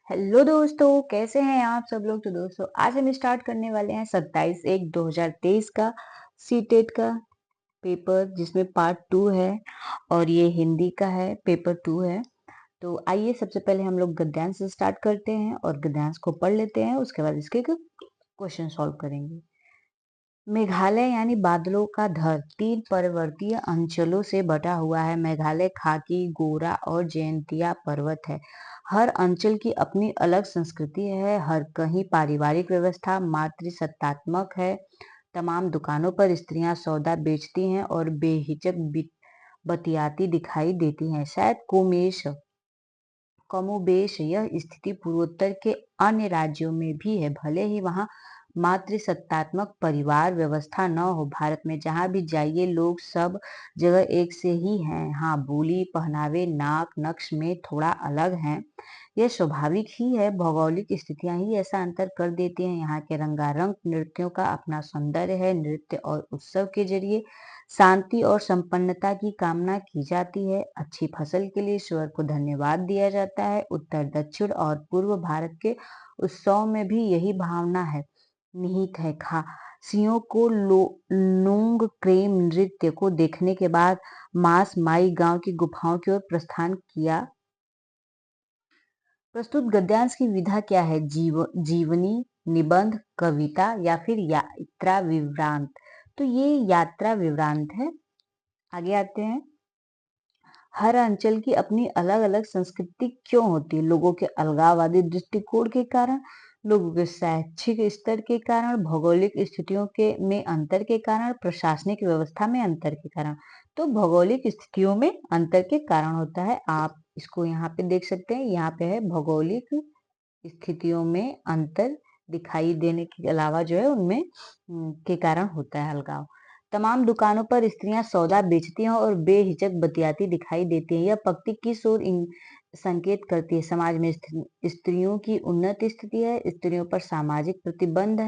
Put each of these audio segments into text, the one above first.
Hello दोस्तों, कैसे हैं आप सब लोग। तो दोस्तों आज हम स्टार्ट करने वाले हैं 27/1/2023 का सीटेट का पेपर, जिसमें पार्ट 2 है और ये हिंदी का है, पेपर 2 है। तो आइए सबसे पहले हम लोग गद्यांश से स्टार्ट करते हैं और गद्यांश को पढ़ लेते हैं, उसके बाद इसके क्वेश्चन सॉल्व करेंगे। मेघालय यानी बादलों का धर 3 पर्वतीय अंचलों से बटा हुआ है। मेघालय खाकी, गोरा और जयंतिया पर्वत है। हर अंचल की अपनी अलग संस्कृति है। हर कहीं पारिवारिक व्यवस्था मातृसत्तात्मक है। तमाम दुकानों पर स्त्रियां सौदा बेचती हैं और बेहिचक बतियाती दिखाई देती हैं। शायद कमोबेश यह स्थिति पूर्वोत्तर के अन्य राज्यों में भी है, भले ही वहां मातृसत्तात्मक परिवार व्यवस्था न हो। भारत में जहां भी जाइए लोग सब जगह एक से ही हैं। हाँ, बोली, पहनावे, नाक नक्श में थोड़ा अलग हैं। यह स्वाभाविक ही है। भौगोलिक स्थितियां ही ऐसा अंतर कर देती हैं। यहाँ के रंगारंग नृत्यों का अपना सौंदर्य है। नृत्य और उत्सव के जरिए शांति और संपन्नता की कामना की जाती है। अच्छी फसल के लिए ईश्वर को धन्यवाद दिया जाता है। उत्तर, दक्षिण और पूर्व भारत के उत्सव में भी यही भावना है निहित है। खासियों को नोंग क्रेम नृत्य को देखने के बाद मास माई गांव की गुफाओं की ओर प्रस्थान किया। प्रस्तुत गद्यांश की विधा क्या है? जीवनी, निबंध, कविता या फिर यात्रा विवरांत। तो ये यात्रा विवरांत है। आगे आते हैं। हर अंचल की अपनी अलग अलग संस्कृति क्यों होती है? लोगों के अलगाववादी दृष्टिकोण के कारण, लोगों के शैक्षिक स्तर के कारण, भौगोलिक स्थितियों के में अंतर के कारण, प्रशासनिक व्यवस्था में अंतर के कारण। तो भौगोलिक स्थितियों में अंतर के कारण होता है। आप इसको यहाँ पे देख सकते हैं, यहाँ पे है भौगोलिक स्थितियों में अंतर दिखाई देने के अलावा जो है उनमें के कारण होता है अलगाव। तमाम दुकानों पर स्त्रियां सौदा बेचती हैं और बेहिचक बतियाती दिखाई देती हैं। यह पंक्ति किस ओर संकेत करती है? समाज में स्त्रियों की उन्नत स्थिति है। स्त्रियों पर सामाजिक प्रतिबंध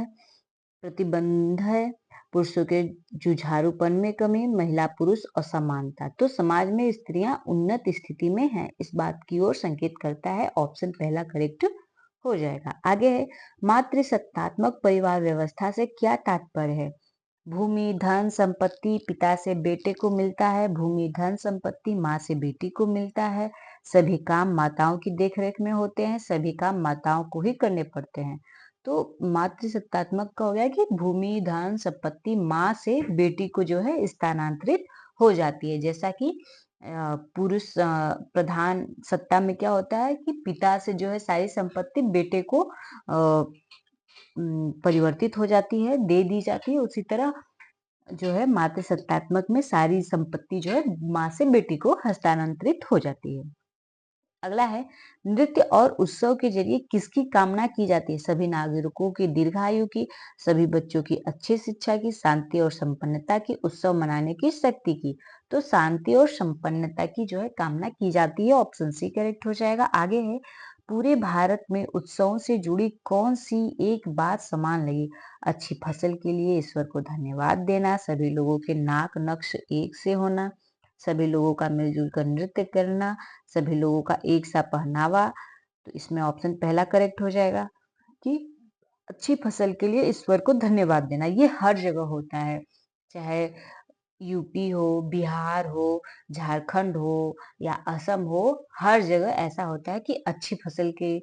है। पुरुषों के जुझारूपन में कमी, महिला पुरुष असमानता। तो समाज में स्त्रियां उन्नत स्थिति में हैं, इस बात की ओर संकेत करता है। ऑप्शन पहला करेक्ट हो जाएगा। आगे है, मातृसत्तात्मक परिवार व्यवस्था से क्या तात्पर्य है? भूमि, धन, संपत्ति पिता से बेटे को मिलता है। भूमि, धन, संपत्ति माँ से बेटी को मिलता है। सभी काम माताओं की देखरेख में होते हैं। सभी काम माताओं को ही करने पड़ते हैं। तो मातृसत्तात्मक का हो गया कि भूमि, धन, संपत्ति माँ से बेटी को जो है स्थानांतरित हो जाती है। जैसा कि पुरुष प्रधान सत्ता में क्या होता है कि पिता से जो है सारी संपत्ति बेटे को परिवर्तित हो जाती है, दे दी जाती है। उसी तरह जो है मातृसत्तात्मक में सारी संपत्ति जो है माँ से बेटी को हस्तांतरित हो जाती है। अगला है, नृत्य और उत्सव के जरिए किसकी कामना की जाती है? सभी नागरिकों की दीर्घायु की, सभी बच्चों की अच्छी शिक्षा की, शांति और संपन्नता की, उत्सव मनाने की शक्ति की। तो शांति और संपन्नता की जो है कामना की जाती है। ऑप्शन सी करेक्ट हो जाएगा। आगे है, पूरे भारत में उत्सवों से जुड़ी कौन सी एक बात समान लगी? अच्छी फसल के लिए ईश्वर को धन्यवाद देना, सभी लोगों के नाक नक्श एक से होना, सभी लोगों का मिलजुल कर नृत्य करना, सभी लोगों का एक सा पहनावा। तो इसमें ऑप्शन पहला करेक्ट हो जाएगा कि अच्छी फसल के लिए ईश्वर को धन्यवाद देना। ये हर जगह होता है, चाहे यूपी हो, बिहार हो, झारखंड हो या असम हो, हर जगह ऐसा होता है कि अच्छी फसल के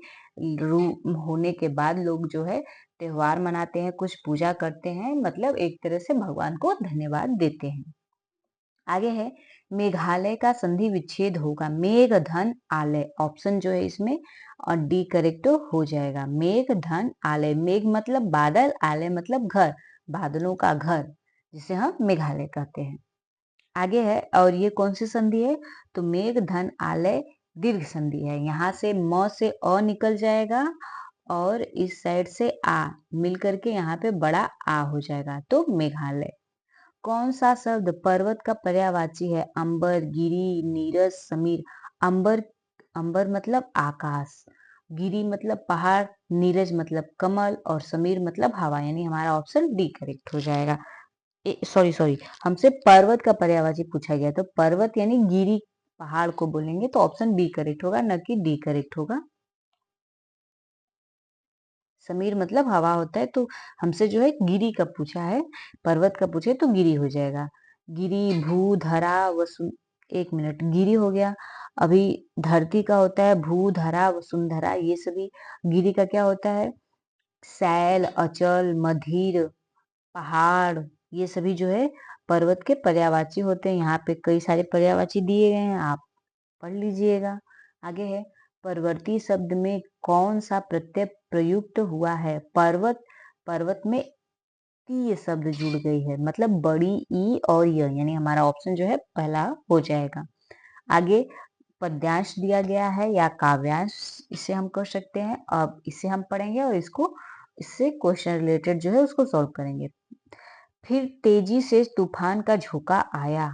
होने के बाद लोग जो है त्योहार मनाते हैं, कुछ पूजा करते हैं, मतलब एक तरह से भगवान को धन्यवाद देते हैं। आगे है, मेघालय का संधि विच्छेद होगा मेघ धन आलय। ऑप्शन जो है इसमें और डी करेक्ट हो जाएगा। मेघ धन आलय, मेघ मतलब बादल, आलय मतलब घर, बादलों का घर, जिसे हम मेघालय कहते हैं। आगे है, और ये कौन सी संधि है? तो मेघ धन आलय दीर्घ संधि है। यहाँ से म से अ निकल जाएगा और इस साइड से आ मिल करके यहाँ पे बड़ा आ हो जाएगा। तो मेघालय। कौन सा शब्द पर्वत का पर्यायवाची है? अंबर, गिरी, नीरज, समीर। अंबर, अंबर मतलब आकाश, गिरी मतलब पहाड़, नीरज मतलब कमल और समीर मतलब हवा। यानी हमारा ऑप्शन डी करेक्ट हो जाएगा। सॉरी सॉरी, हमसे पर्वत का पर्यायवाची पूछा गया, तो पर्वत यानी गिरी, पहाड़ को बोलेंगे, तो ऑप्शन बी करेक्ट होगा, न कि डी करेक्ट होगा। समीर मतलब हवा होता है, तो हमसे जो है गिरी का पूछा है, पर्वत का पूछे तो गिरी हो जाएगा। गिरी, भू, धरा, वसु 1 मिनट, गिरी हो गया। अभी धरती का होता है भू, धरा, वसुंधरा, ये सभी। गिरी का क्या होता है? सैल, अचल, मधिर, पहाड़, ये सभी जो है पर्वत के पर्यायवाची होते हैं। यहाँ पे कई सारे पर्यायवाची दिए गए हैं, आप पढ़ लीजिएगा। आगे है, परवर्ती शब्द में कौन सा प्रत्यय प्रयुक्त हुआ है? पर्वत, पर्वत में ई शब्द जुड़ गई है, मतलब बड़ी ई और य, यानी हमारा ऑप्शन जो है पहला हो जाएगा। आगे पद्यांश दिया गया है या काव्यांश, इसे हम कर सकते हैं। अब इसे हम पढ़ेंगे और इससे क्वेश्चन रिलेटेड जो है उसको सॉल्व करेंगे। फिर तेजी से तूफान का झोंका आया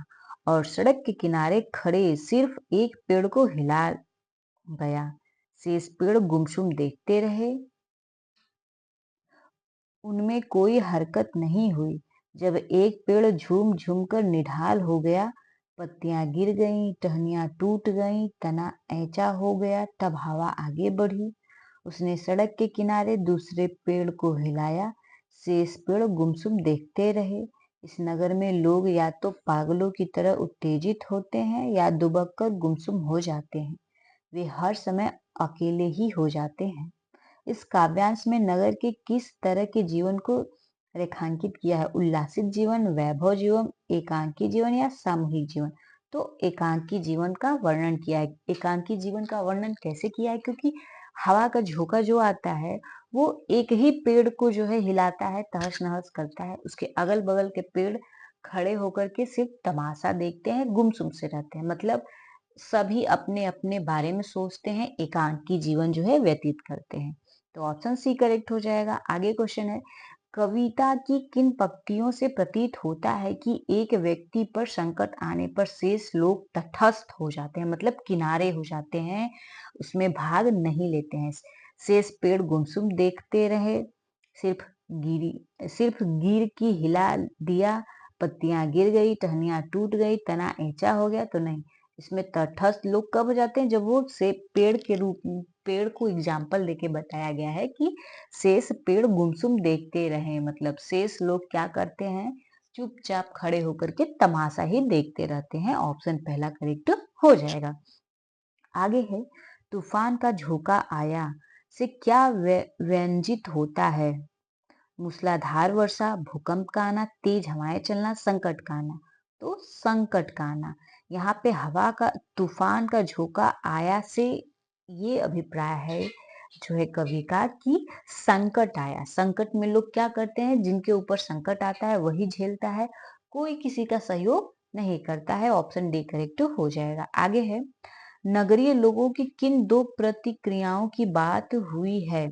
और सड़क के किनारे खड़े सिर्फ एक पेड़ को हिला गया। शेष पेड़ गुमसुम देखते रहे, उनमें कोई हरकत नहीं हुई। जब एक पेड़ झूम झूम कर निढाल हो गया, पत्तियां गिर गईं, टहनियां टूट गईं, तना ऐंचा हो गया, तब हवा आगे बढ़ी। उसने सड़क के किनारे दूसरे पेड़ को हिलाया, शेष पेड़ गुमसुम देखते रहे। इस नगर में लोग या तो पागलों की तरह उत्तेजित होते हैं या दुबक कर गुमसुम हो जाते हैं। वे हर समय अकेले ही हो जाते हैं। इस काव्यांश में नगर के किस तरह के जीवन को रेखांकित किया है? उल्लासित जीवन, वैभव जीवन, एकांकी जीवन या सामूहिक जीवन? तो एकांकी जीवन का वर्णन किया है। एकांकी जीवन का वर्णन कैसे किया है? क्योंकि हवा का झोंका जो आता है वो एक ही पेड़ को जो है हिलाता है, तहस नहस करता है। उसके अगल बगल के पेड़ खड़े होकर के सिर्फ तमाशा देखते हैं, गुमसुम से रहते हैं। मतलब सभी अपने अपने बारे में सोचते हैं, एकांकी जीवन जो है व्यतीत करते हैं। तो ऑप्शन सी करेक्ट हो जाएगा। आगे क्वेश्चन है, कविता की किन पंक्तियों से प्रतीत होता है कि एक व्यक्ति पर संकट आने पर शेष लोग तटस्थ हो जाते हैं, मतलब किनारे हो जाते हैं, उसमें भाग नहीं लेते हैं। शेष पेड़ गुमसुम देखते रहे, सिर्फ सिर्फ गिर की हिला दिया, पत्तियां गिर गई, टहनियां टूट गई, तना ऐंचा हो गया, तो नहीं। इसमें तटस्थ लोग कब हो जाते हैं? जब वो से पेड़ के रूप, पेड़ को एग्जाम्पल देके बताया गया है कि शेष पेड़ गुमसुम देखते रहे, मतलब शेष लोग क्या करते हैं? चुपचाप खड़े होकर के तमाशा ही देखते रहते हैं। ऑप्शन पहला करेक्ट हो जाएगा। आगे है, तूफान का झोंका आया से क्या व्यंजित होता है? मूसलाधार वर्षा, भूकंप का आना, तेज हवाएं चलना, संकट का आना। तो संकट का आना। यहाँ पे हवा का, तूफान का झोंका आया से ये अभिप्राय है जो है कवि का कि संकट आया। संकट में लोग क्या करते हैं? जिनके ऊपर संकट आता है वही झेलता है, कोई किसी का सहयोग नहीं करता है। ऑप्शन डी करेक्ट हो जाएगा। आगे है, नगरीय लोगों की किन दो प्रतिक्रियाओं की बात हुई है?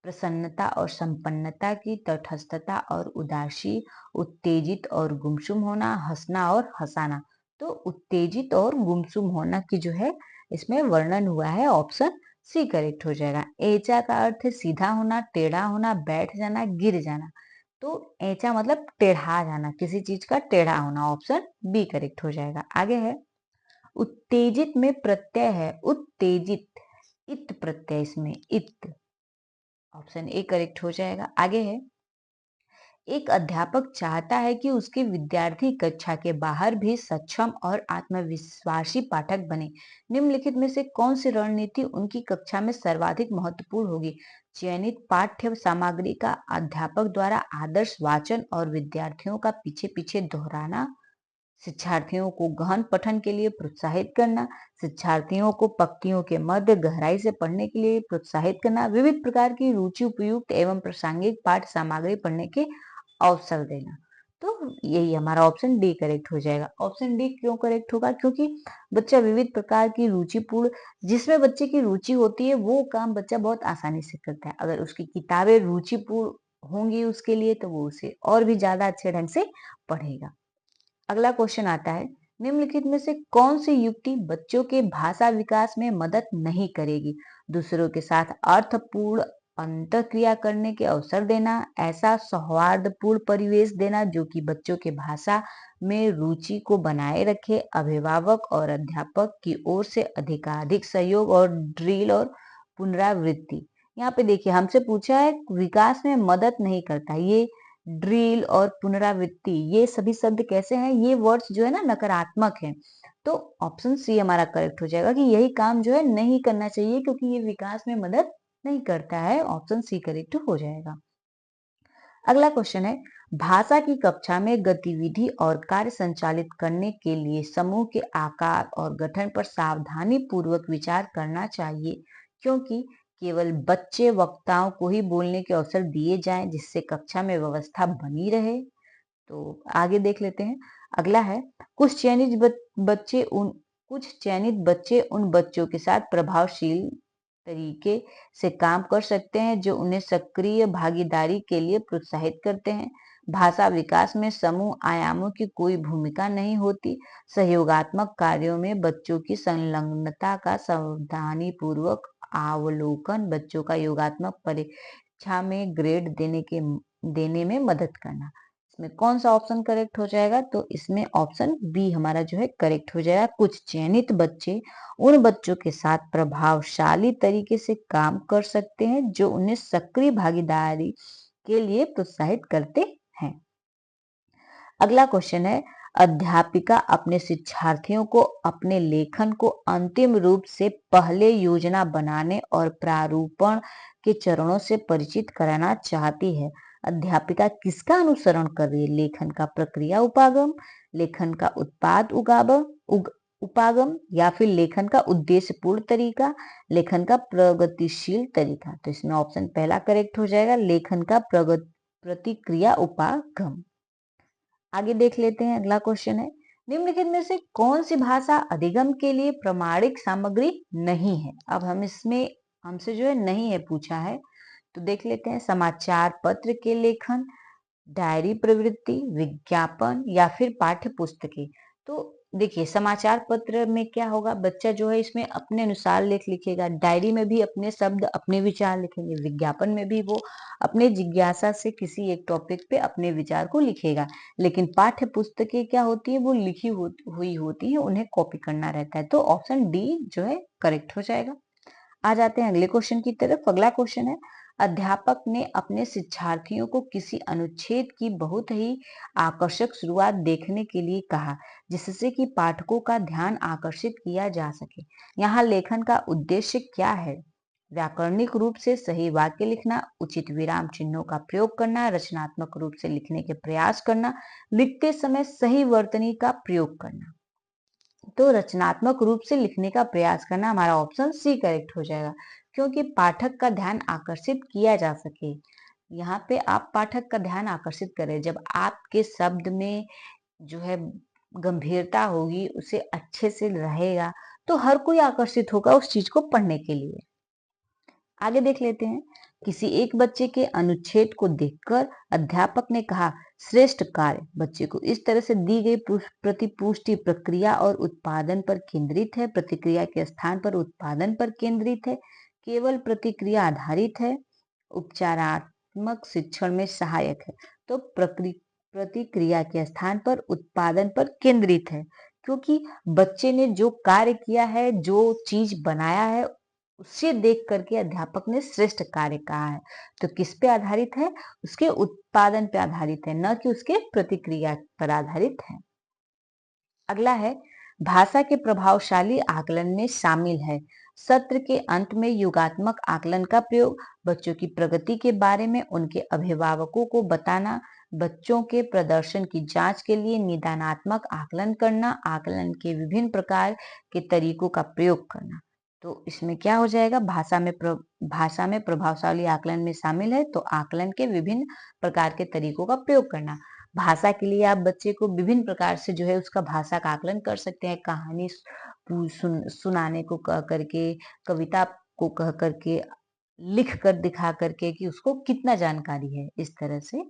प्रसन्नता और संपन्नता की, तटस्थता और उदासी, उत्तेजित और गुमसुम होना, हंसना और हंसाना। तो उत्तेजित और गुमसुम होना की जो है इसमें वर्णन हुआ है। ऑप्शन सी करेक्ट हो जाएगा। ऐचा का अर्थ है सीधा होना, टेढ़ा होना, बैठ जाना, गिर जाना। तो ऐचा मतलब टेढ़ा जाना, किसी चीज का टेढ़ा होना। ऑप्शन बी करेक्ट हो जाएगा। आगे है, उत्तेजित में प्रत्यय है उत्तेजित, इत प्रत्यय इसमें, इत। ऑप्शन ए करेक्ट हो जाएगा। आगे है, एक अध्यापक चाहता है कि उसके विद्यार्थी कक्षा के बाहर भी सक्षम और आत्मविश्वासी पाठक बने। निम्नलिखित में से कौन सी रणनीति उनकी कक्षा में सर्वाधिक महत्वपूर्ण होगी? चयनित पाठ्य सामग्री का अध्यापक द्वारा आदर्श वाचन और विद्यार्थियों का पीछे पीछे दोहराना, शिक्षार्थियों को गहन पठन के लिए प्रोत्साहित करना, शिक्षार्थियों को पंक्तियों के मध्य गहराई से पढ़ने के लिए प्रोत्साहित करना, विविध प्रकार की रुचि उपयुक्त एवं प्रासंगिक पाठ सामग्री पढ़ने के अवसर देना। तो यही हमारा ऑप्शन डी करेक्ट हो जाएगा। ऑप्शन डी क्यों करेक्ट होगा? क्योंकि बच्चा विविध प्रकार की रुचिपूर्ण, जिसमें बच्चे की रुचि होती है वो काम बच्चा बहुत आसानी से करता है। अगर उसकी किताबें रुचिपूर्ण होंगी उसके लिए तो वो उसे और भी ज्यादा अच्छे ढंग से पढ़ेगा। अगला क्वेश्चन आता है, निम्नलिखित में से कौन सी युक्ति बच्चों के भाषा विकास में मदद नहीं करेगी? दूसरों के साथ अर्थपूर्ण अंतःक्रिया करने के अवसर देना, ऐसा सौहार्दपूर्ण परिवेश देना जो कि बच्चों के भाषा में रुचि को बनाए रखे, अभिभावक और अध्यापक की ओर से अधिकाधिक सहयोग और ड्रिल और पुनरावृत्ति। यहाँ पे देखिए हमसे पूछा है विकास में मदद नहीं करता। ये ड्रिल और पुनरावृत्ति ये सभी शब्द कैसे हैं? ये वर्ड्स जो है ना नकारात्मक हैं। तो ऑप्शन सी हमारा करेक्ट हो जाएगा कि यही काम जो है नहीं करना चाहिए क्योंकि ये विकास में मदद नहीं करता है। ऑप्शन सी करेक्ट हो जाएगा। अगला क्वेश्चन है भाषा की कक्षा में गतिविधि और कार्य संचालित करने के लिए समूह के आकार और गठन पर सावधानी पूर्वक विचार करना चाहिए क्योंकि केवल बच्चे वक्ताओं को ही बोलने के अवसर दिए जाएं जिससे कक्षा में व्यवस्था बनी रहे। तो आगे देख लेते हैं। अगला है कुछ चयनित बच्चे उन बच्चों के साथ प्रभावशील तरीके से काम कर सकते हैं जो उन्हें सक्रिय भागीदारी के लिए प्रोत्साहित करते हैं। भाषा विकास में समूह आयामों की कोई भूमिका नहीं होती। सहयोगात्मक कार्यों में बच्चों की संलग्नता का सावधानी पूर्वक अवलोकन बच्चों का योगात्मक परीक्षा में ग्रेड देने में मदद करना। इसमें कौन सा ऑप्शन करेक्ट हो जाएगा? तो इसमें ऑप्शन बी हमारा जो है करेक्ट हो जाएगा। कुछ चयनित बच्चे उन बच्चों के साथ प्रभावशाली तरीके से काम कर सकते हैं जो उन्हें सक्रिय भागीदारी के लिए प्रोत्साहित करते हैं। अगला क्वेश्चन है अध्यापिका अपने शिक्षार्थियों को अपने लेखन को अंतिम रूप से पहले योजना बनाने और प्रारूपण के चरणों से परिचित कराना चाहती है। अध्यापिका किसका अनुसरण कर रही है? लेखन का प्रक्रिया उपागम, लेखन का उत्पाद उपागम या फिर लेखन का उद्देश्यपूर्ण तरीका, लेखन का प्रगतिशील तरीका। तो इसमें ऑप्शन पहला करेक्ट हो जाएगा, लेखन का प्रतिक्रिया उपागम। आगे देख लेते हैं। अगला क्वेश्चन है निम्नलिखित में से कौन सी भाषा अधिगम के लिए प्रमाणिक सामग्री नहीं है? अब हम इसमें हमसे जो है नहीं है पूछा है, तो देख लेते हैं। समाचार पत्र के लेखन, डायरी प्रवृत्ति, विज्ञापन या फिर पाठ्य पुस्तकें। तो देखिए समाचार पत्र में क्या होगा, बच्चा जो है इसमें अपने अनुसार लेख लिखेगा, डायरी में भी अपने शब्द अपने विचार लिखेंगे, विज्ञापन में भी वो अपने जिज्ञासा से किसी एक टॉपिक पे अपने विचार को लिखेगा। लेकिन पाठ्य पुस्तकें क्या होती है, वो लिखी हुई होती है, उन्हें कॉपी करना रहता है। तो ऑप्शन डी जो है करेक्ट हो जाएगा। आ जाते हैं अगले क्वेश्चन की तरफ। अगला क्वेश्चन है अध्यापक ने अपने शिक्षार्थियों को किसी अनुच्छेद की बहुत ही आकर्षक शुरुआत देखने के लिए कहा जिससे कि पाठकों का ध्यान आकर्षित किया जा सके। यहाँ लेखन का उद्देश्य क्या है? व्याकरणिक रूप से सही वाक्य लिखना, उचित विराम चिन्हों का प्रयोग करना, रचनात्मक रूप से लिखने के प्रयास करना, लिखते समय सही वर्तनी का प्रयोग करना। तो रचनात्मक रूप से लिखने का प्रयास करना हमारा ऑप्शन सी करेक्ट हो जाएगा क्योंकि पाठक का ध्यान आकर्षित किया जा सके। यहाँ पे आप पाठक का ध्यान आकर्षित करें जब आपके शब्द में जो है गंभीरता होगी, उसे अच्छे से रहेगा तो हर कोई आकर्षित होगा उस चीज को पढ़ने के लिए। आगे देख लेते हैं। किसी एक बच्चे के अनुच्छेद को देखकर अध्यापक ने कहा श्रेष्ठ कार्य बच्चे को इस तरह से दी गई प्रतिपुष्टि प्रक्रिया और उत्पादन पर केंद्रित है, प्रतिक्रिया के स्थान पर उत्पादन पर केंद्रित है, केवल प्रतिक्रिया आधारित है, उपचारात्मक शिक्षण में सहायक है। तो प्रतिक्रिया के स्थान पर उत्पादन पर केंद्रित है क्योंकि बच्चे ने जो कार्य किया है, जो चीज बनाया है, उसे देख करके अध्यापक ने श्रेष्ठ कार्य कहा है। तो किस पे आधारित है? उसके उत्पादन पे आधारित है, न कि उसके प्रतिक्रिया पर आधारित है। अगला है भाषा के प्रभावशाली आकलन में शामिल है सत्र के अंत में योगात्मक आकलन का प्रयोग, बच्चों की प्रगति के बारे में उनके अभिभावकों को बताना, बच्चों के प्रदर्शन की जांच के लिए निदानात्मक आकलन करना, आकलन के विभिन्न प्रकार के तरीकों का प्रयोग करना। तो इसमें क्या हो जाएगा? भाषा में प्रभावशाली आकलन में शामिल है तो आकलन के विभिन्न प्रकार के तरीकों का प्रयोग करना। भाषा के लिए आप बच्चे को विभिन्न प्रकार से जो है उसका भाषा का आकलन कर सकते हैं, कहानी सुनाने को कह करके, कविता को कह करके, लिख कर दिखा करके कि उसको कितना जानकारी है, इस तरह से।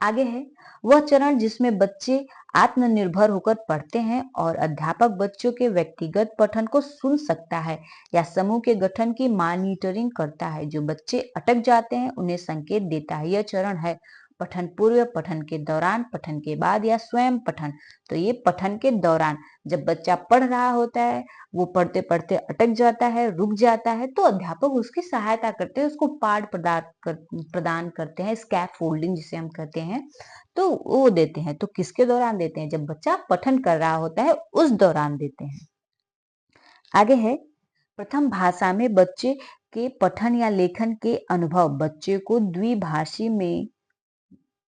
आगे है वह चरण जिसमें बच्चे आत्मनिर्भर होकर पढ़ते हैं और अध्यापक बच्चों के व्यक्तिगत पठन को सुन सकता है या समूह के गठन की मॉनिटरिंग करता है। जो बच्चे अटक जाते हैं उन्हें संकेत देता है। यह चरण है पठन पूर्व, पठन के दौरान, पठन के बाद या स्वयं पठन। तो ये पठन के दौरान, जब बच्चा पढ़ रहा होता है, वो पढ़ते पढ़ते अटक जाता है, रुक जाता है, तो अध्यापक उसकी सहायता करते हैं, उसको पाठ प्रदान करते हैं, स्कैफोल्डिंग जिसे हम कहते हैं, तो वो देते हैं। तो किसके दौरान देते हैं? जब बच्चा पठन कर रहा होता है उस दौरान देते हैं। आगे है, प्रथम भाषा में बच्चे के पठन या लेखन के अनुभव। बच्चे को द्विभाषी में,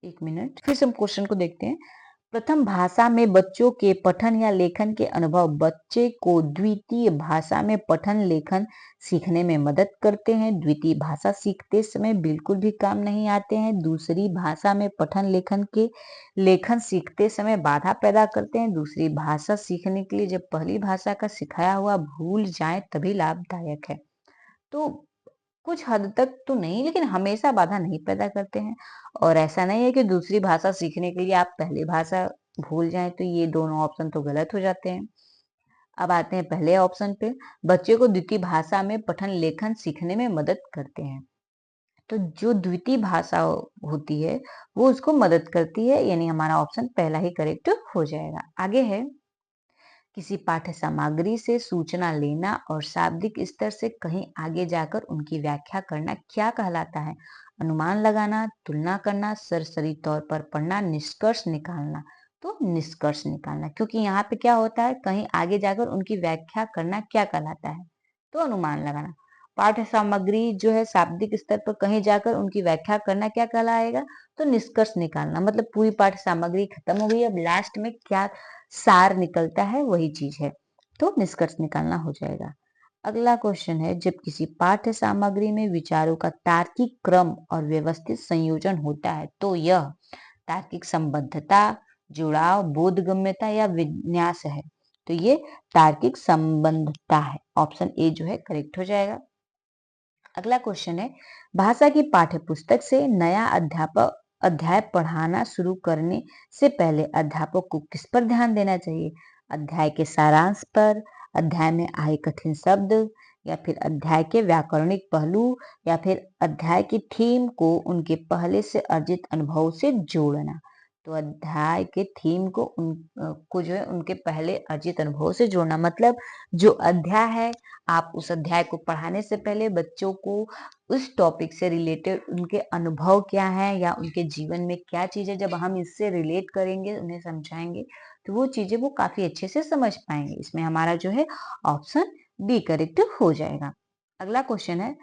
एक मिनट फिर से हम क्वेश्चन को देखते हैं। प्रथम भाषा में बच्चों के पठन या लेखन के अनुभव बच्चे को द्वितीय भाषा में पठन लेखन सीखने में मदद करते हैं। द्वितीय भाषा सीखते समय बिल्कुल भी काम नहीं आते हैं। दूसरी भाषा में पठन लेखन सीखते समय बाधा पैदा करते हैं। दूसरी भाषा सीखने के लिए जब पहली भाषा का सिखाया हुआ भूल जाए तभी लाभदायक है। तो कुछ हद तक तो नहीं, लेकिन हमेशा बाधा नहीं पैदा करते हैं। और ऐसा नहीं है कि दूसरी भाषा सीखने के लिए आप पहली भाषा भूल जाएं, तो ये दोनों ऑप्शन तो गलत हो जाते हैं। अब आते हैं पहले ऑप्शन पे, बच्चे को द्वितीय भाषा में पठन लेखन सीखने में मदद करते हैं। तो जो द्वितीय भाषा होती है वो उसको मदद करती है, यानी हमारा ऑप्शन पहला ही करेक्ट हो जाएगा। आगे है, किसी पाठ्य सामग्री से सूचना लेना और शाब्दिक स्तर से कहीं आगे जाकर उनकी व्याख्या करना क्या कहलाता है? अनुमान लगाना, तुलना करना, सरसरी तौर पर पढ़ना, निष्कर्ष निकालना। तो निष्कर्ष निकालना, क्योंकि यहाँ पे क्या होता है, कहीं आगे जाकर उनकी व्याख्या करना क्या कहलाता है? तो अनुमान लगाना। पाठ्य सामग्री जो है शाब्दिक स्तर पर कहीं जाकर उनकी व्याख्या करना क्या कहलाएगा? तो निष्कर्ष निकालना। मतलब पूरी पाठ्य सामग्री खत्म हो गई, अब लास्ट में क्या सार निकलता है वही चीज है, तो निष्कर्ष निकालना हो जाएगा। अगला क्वेश्चन है, जब किसी पाठ्य सामग्री में विचारों का तार्किक क्रम और व्यवस्थित संयोजन होता है तो यह तार्किक संबद्धता, जुड़ाव, बोधगम्यता या विन्यास है। तो ये तार्किक संबद्धता है, ऑप्शन ए जो है करेक्ट हो जाएगा। अगला क्वेश्चन है, भाषा की पाठ्य पुस्तक से नया अध्याय पढ़ाना शुरू करने से पहले अध्यापक को किस पर ध्यान देना चाहिए? अध्याय के सारांश पर, अध्याय में आए कठिन शब्द, या फिर अध्याय के व्याकरणिक पहलू, या फिर अध्याय की थीम को उनके पहले से अर्जित अनुभव से जोड़ना। तो अध्याय के थीम को को जो है उनके पहले अर्जित अनुभव से जोड़ना, मतलब जो अध्याय है आप उस अध्याय को पढ़ाने से पहले बच्चों को उस टॉपिक से रिलेटेड उनके अनुभव क्या है या उनके जीवन में क्या चीज है, जब हम इससे रिलेट करेंगे, उन्हें समझाएंगे, तो वो चीजें वो काफी अच्छे से समझ पाएंगे। इसमें हमारा जो है ऑप्शन बी करेक्ट हो जाएगा। अगला क्वेश्चन है,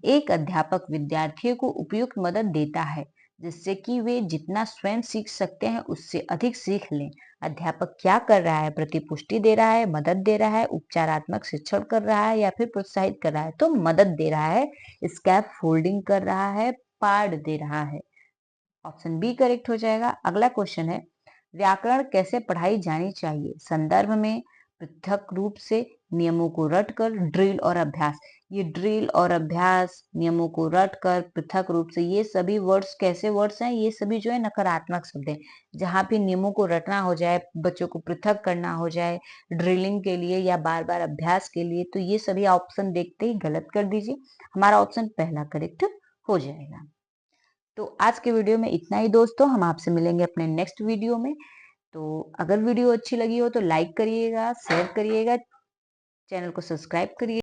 एक अध्यापक विद्यार्थियों को उपयुक्त मदद देता है जिससे कि वे जितना स्वयं सीख सकते हैं उससे अधिक सीख लें। अध्यापक क्या कर रहा है? प्रतिपुष्टि दे रहा है, मदद दे रहा है, उपचारात्मक शिक्षण कर रहा है, या फिर प्रोत्साहित कर रहा है? तो मदद दे रहा है, स्कैफ फोल्डिंग कर रहा है, पार्ड दे रहा है। ऑप्शन बी करेक्ट हो जाएगा। अगला क्वेश्चन है, व्याकरण कैसे पढ़ाई जानी चाहिए? संदर्भ में, पृथक रूप से, नियमों को रटकर, ड्रिल और अभ्यास। ये ड्रिल और अभ्यास, नियमों को रटकर, पृथक रूप से, ये सभी वर्ड्स कैसे वर्ड्स हैं? ये सभी जो है नकारात्मक शब्द हैं। जहां पे नियमों को रटना हो जाए, बच्चों को पृथक करना हो जाए ड्रिलिंग के लिए या बार बार अभ्यास के लिए, तो ये सभी ऑप्शन देखते ही गलत कर दीजिए। हमारा ऑप्शन पहला करेक्ट हो जाएगा। तो आज के वीडियो में इतना ही दोस्तों, हम आपसे मिलेंगे अपने नेक्स्ट वीडियो में। तो अगर वीडियो अच्छी लगी हो तो लाइक करिएगा, शेयर करिएगा, चैनल को सब्सक्राइब करिए।